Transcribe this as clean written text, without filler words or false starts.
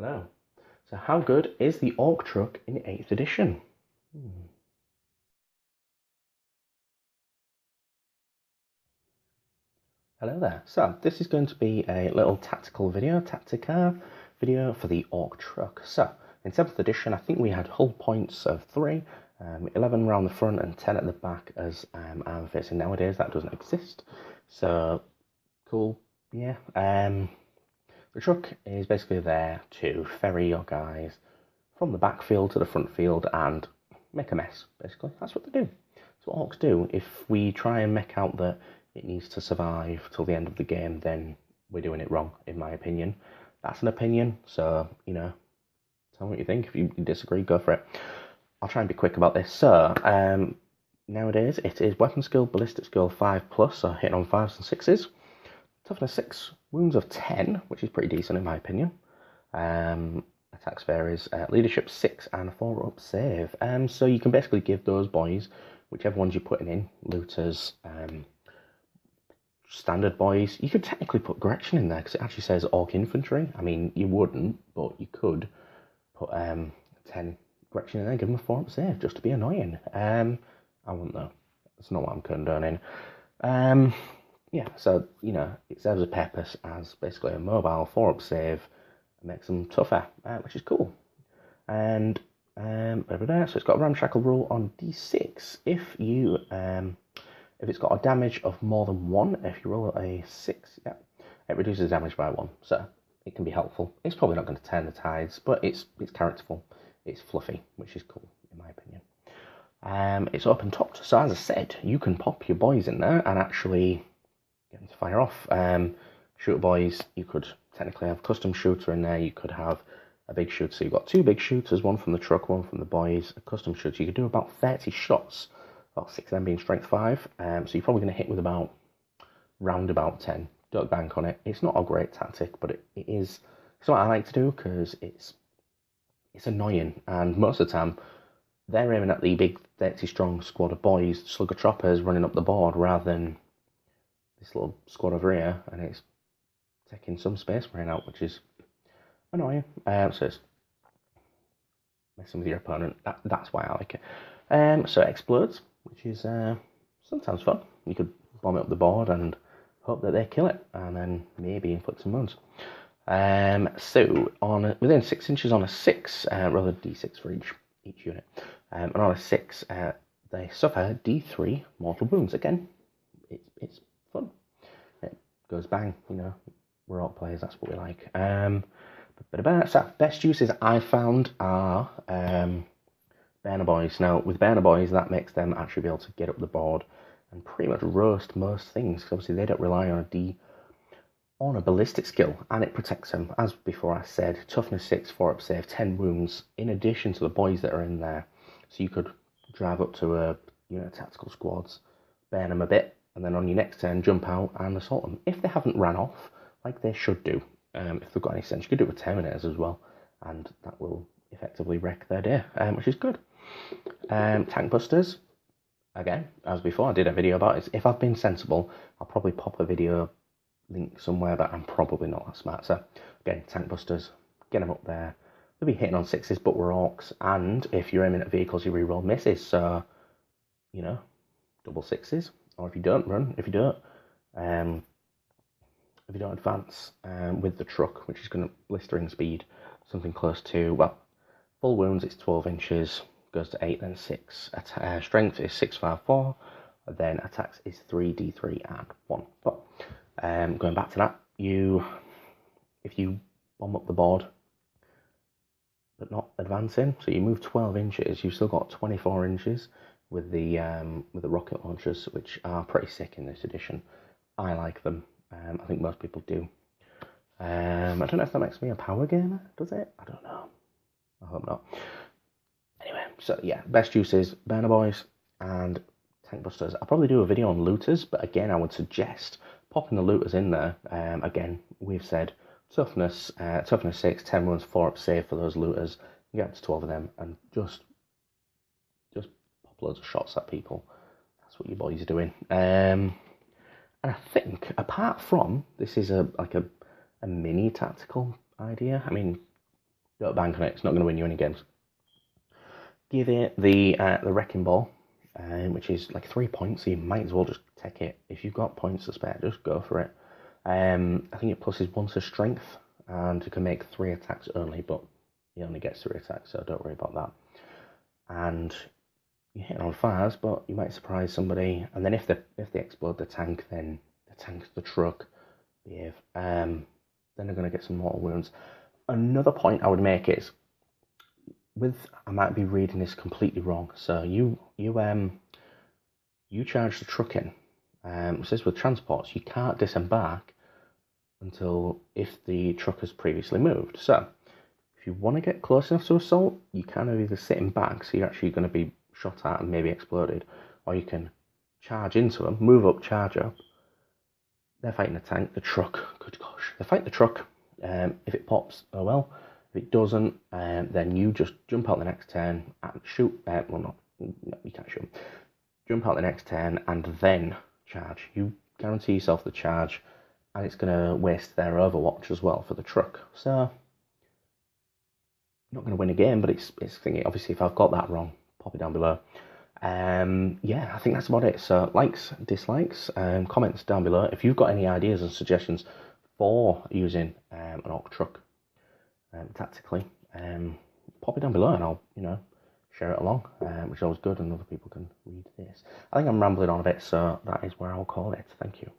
Hello. So how good is the Orc Trukk in 8th edition? Hello there. So this is going to be a little tactica video for the Orc Trukk. So in 7th edition, I think we had hull points of 3, 11 around the front and 10 at the back as armor facing. Nowadays that doesn't exist. So cool, yeah. The Trukk is basically there to ferry your guys from the backfield to the front field and make a mess, basically. That's what they do. That's what orcs do. If we try and make out that it needs to survive till the end of the game, then we're doing it wrong, in my opinion. That's an opinion, so, tell me what you think. If you disagree, go for it. I'll try and be quick about this. So, nowadays, it is weapon skill, ballistic skill 5+, so hitting on 5s and 6s. Toughness 6, wounds of 10, which is pretty decent in my opinion. Attacks varies. Leadership 6 and 4 up save. So you can basically give those boys, whichever ones you're putting in, looters, standard boys. You could technically put Gretchen in there because it actually says Orc Infantry. I mean, you wouldn't, but you could put 10 Gretchen in there, give them a 4 up save just to be annoying. I wouldn't though. That's not what I'm condoning. Yeah, so, it serves a purpose as basically a mobile 4 up save. It makes them tougher, which is cool. And so it's got a ramshackle rule on d6. If it's got a damage of more than 1, if you roll a 6, yeah, it reduces damage by 1. So it can be helpful. It's probably not going to turn the tides, but it's characterful. It's fluffy, which is cool in my opinion. It's open topped, so as I said, you can pop your boys in there and actually get them to fire off. Shooter boys, you could technically have custom shooter in there. You could have a big shooter. So you've got 2 big shooters, one from the Trukk, one from the boys. A custom shooter, you could do about 30 shots, about 6 of them being strength 5. So you're probably going to hit with round about 10. Don't bank on it. It's not a great tactic, but it's what I like to do because it's annoying. And most of the time, they're aiming at the big 30 strong squad of boys, slugger choppers running up the board rather than this little squad over here, and it's taking some space marine out, which is annoying. So it's messing with your opponent. That's why I like it. So it explodes, which is sometimes fun. You could bomb it up the board and hope that they kill it, and then maybe inflict some wounds. So within 6 inches on a 6, roll a d6 for each unit, and on a 6, they suffer d3 mortal wounds. Again, it's fun. It goes bang, we're all players, that's what we like. So best uses I found are Burner Boys. Now with Burner Boys, that makes them actually be able to get up the board and pretty much roast most things, because obviously they don't rely on a ballistic skill, and it protects them. As before I said, toughness 6, 4 up save, 10 wounds, in addition to the boys that are in there. So you could drive up to tactical squads, burn them a bit, and then on your next turn, jump out and assault them. If they haven't ran off, like they should do, if they've got any sense, you could do it with Terminators as well, and that will effectively wreck their day, which is good. Tank Busters, again, as before, I did a video about it. If I've been sensible, I'll probably pop a video link somewhere, but I'm probably not that smart. So, again, Tank Busters, get them up there. They'll be hitting on 6s, but we're orcs, and if you're aiming at vehicles, you reroll misses, so, double 6s. Or if you don't advance with the Trukk, which is going to blistering speed, something close to, well, full wounds, it's 12 inches, goes to 8, then 6. Strength is 6, 5, 4, then attacks is 3, d3, and 1. But going back to that, if you bomb up the board, but not advancing, so you move 12 inches, you've still got 24 inches, with the rocket launchers, which are pretty sick in this edition. I like them. I think most people do. I don't know if that makes me a power gamer, does it? I don't know. I hope not. Anyway, so yeah, best uses, Burner Boys and Tank Busters. I'll probably do a video on looters, but again, I would suggest popping the looters in there. Again, we've said toughness 6, 10 wounds, 4 up save for those looters. You get up to 12 of them, and just pop loads of shots at people. That's what your boys are doing. And I think, apart from, this is a mini tactical idea. I mean, Don't bank on it. It's not going to win you any games. Give it the Wrecking Ball, which is like 3 points, so you might as well just take it. If you've got points to spare, just go for it. I think it pluses 1 to strength, and you can make 3 attacks only, but he only gets 3 attacks, so don't worry about that. And you hit on fires, but you might surprise somebody. And then if they explode the tank, then the truck behave. Then they're going to get some mortal wounds. Another point I would make is, I might be reading this completely wrong. So you charge the truck in. It says with transports, you can't disembark until if the truck has previously moved. So if you want to get close enough to assault, you can either sit in back, so you're actually going to be shot at and maybe exploded, or you can charge into them, move up, charge up. They're fighting the tank, the truck. Good gosh, they fight the truck. If it pops, oh well. If it doesn't, then you just jump out the next turn and shoot. No, you can't shoot. Jump out the next turn and then charge. You guarantee yourself the charge, and it's going to waste their Overwatch as well for the truck. So, not going to win a game, but it's thinking. Obviously, if I've got that wrong, pop it down below. Yeah, I think that's about it. So, likes, dislikes, comments down below. If you've got any ideas and suggestions for using an Orc truck tactically, pop it down below and I'll, share it along, which is always good, and other people can read this. I think I'm rambling on a bit, so that is where I'll call it. Thank you.